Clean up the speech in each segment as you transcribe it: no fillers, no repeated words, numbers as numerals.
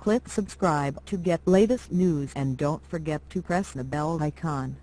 Click subscribe to get latest news and don't forget to press the bell icon.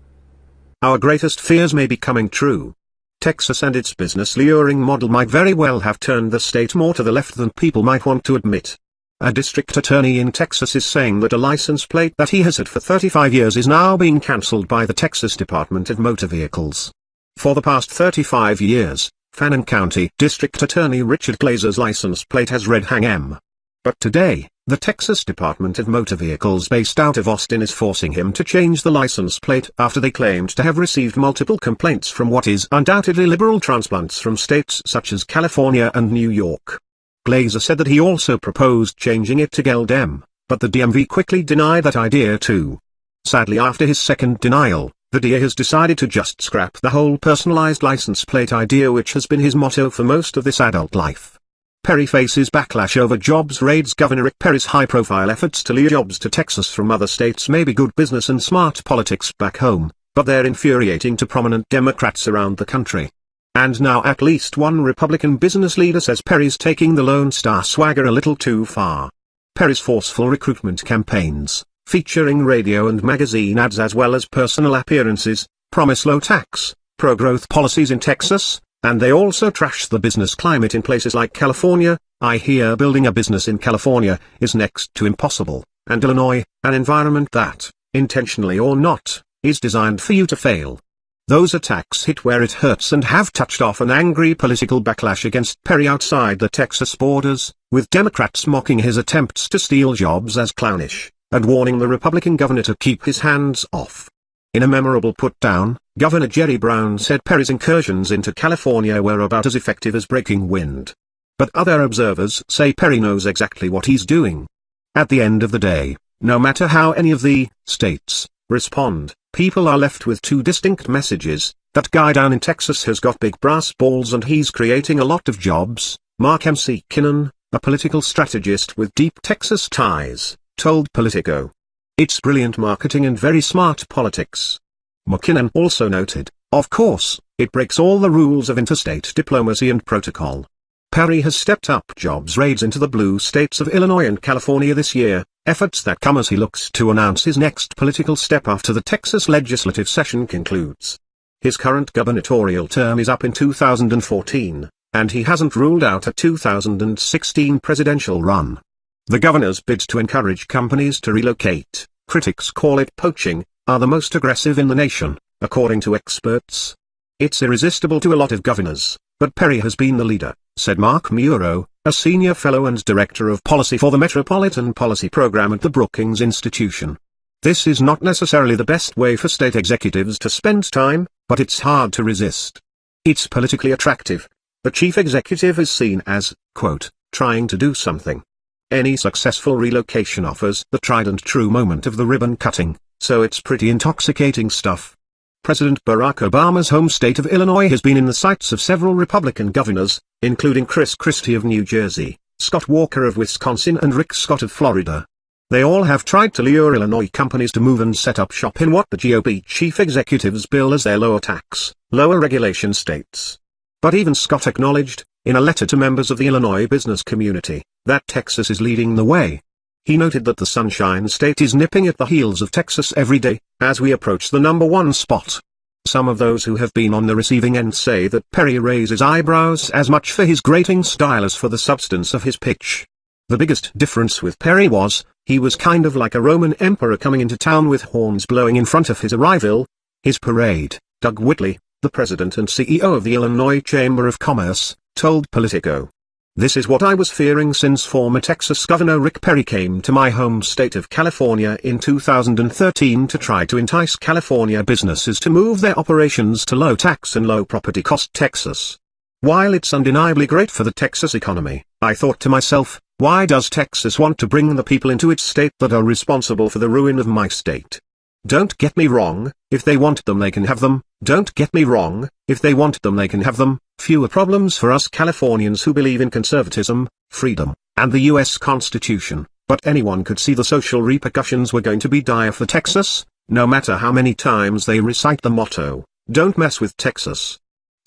Our greatest fears may be coming true. Texas and its business luring model might very well have turned the state more to the left than people might want to admit. A district attorney in Texas is saying that a license plate that he has had for 35 years is now being cancelled by the Texas Department of Motor Vehicles. For the past 35 years, Fannin County District Attorney Richard Glazer's license plate has read Hang M. But today, the Texas Department of Motor Vehicles based out of Austin is forcing him to change the license plate after they claimed to have received multiple complaints from what is undoubtedly liberal transplants from states such as California and New York. Glazer said that he also proposed changing it to Geld M, but the DMV quickly denied that idea too. Sadly, after his second denial, the DA has decided to just scrap the whole personalized license plate idea, which has been his motto for most of this adult life. Perry faces backlash over jobs raids. Governor Rick Perry's high-profile efforts to lure jobs to Texas from other states may be good business and smart politics back home, but they're infuriating to prominent Democrats around the country. And now at least one Republican business leader says Perry's taking the Lone Star swagger a little too far. Perry's forceful recruitment campaigns, featuring radio and magazine ads as well as personal appearances, promise low tax, pro-growth policies in Texas, and they also trash the business climate in places like California. I hear building a business in California is next to impossible, and Illinois, an environment that, intentionally or not, is designed for you to fail. Those attacks hit where it hurts and have touched off an angry political backlash against Perry outside the Texas borders, with Democrats mocking his attempts to steal jobs as clownish, and warning the Republican governor to keep his hands off. In a memorable put-down, Governor Jerry Brown said Perry's incursions into California were about as effective as breaking wind. But other observers say Perry knows exactly what he's doing. At the end of the day, no matter how any of the states respond, people are left with two distinct messages: that guy down in Texas has got big brass balls and he's creating a lot of jobs. Mark M.C. Kinnan, a political strategist with deep Texas ties, told Politico. It's brilliant marketing and very smart politics. McKinnon also noted, of course, it breaks all the rules of interstate diplomacy and protocol. Perry has stepped up jobs raids into the blue states of Illinois and California this year, efforts that come as he looks to announce his next political step after the Texas legislative session concludes. His current gubernatorial term is up in 2014, and he hasn't ruled out a 2016 presidential run. The governor's bids to encourage companies to relocate, critics call it poaching, are the most aggressive in the nation, according to experts. It's irresistible to a lot of governors, but Perry has been the leader, said Mark Muro, a senior fellow and director of policy for the Metropolitan Policy Program at the Brookings Institution. This is not necessarily the best way for state executives to spend time, but it's hard to resist. It's politically attractive. The chief executive is seen as, quote, trying to do something. Any successful relocation offers the tried and true moment of the ribbon cutting, so it's pretty intoxicating stuff. President Barack Obama's home state of Illinois has been in the sights of several Republican governors, including Chris Christie of New Jersey, Scott Walker of Wisconsin and Rick Scott of Florida. They all have tried to lure Illinois companies to move and set up shop in what the GOP chief executives bill as their lower tax, lower regulation states. But even Scott acknowledged, in a letter to members of the Illinois business community, that Texas is leading the way. He noted that the Sunshine State is nipping at the heels of Texas every day, as we approach the #1 spot. Some of those who have been on the receiving end say that Perry raises eyebrows as much for his grating style as for the substance of his pitch. The biggest difference with Perry was, he was kind of like a Roman emperor coming into town with horns blowing in front of his arrival. His parade, Doug Whitley, the president and CEO of the Illinois Chamber of Commerce, told Politico. This is what I was fearing since former Texas Governor Rick Perry came to my home state of California in 2013 to try to entice California businesses to move their operations to low tax and low property cost Texas. While it's undeniably great for the Texas economy, I thought to myself, why does Texas want to bring the people into its state that are responsible for the ruin of my state? Don't get me wrong, if they want them they can have them. Don't get me wrong, if they want them they can have them. Fewer problems for us Californians who believe in conservatism, freedom, and the U.S. Constitution, but anyone could see the social repercussions were going to be dire for Texas, no matter how many times they recite the motto, don't mess with Texas.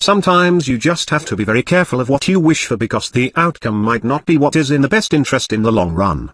Sometimes you just have to be very careful of what you wish for because the outcome might not be what is in the best interest in the long run.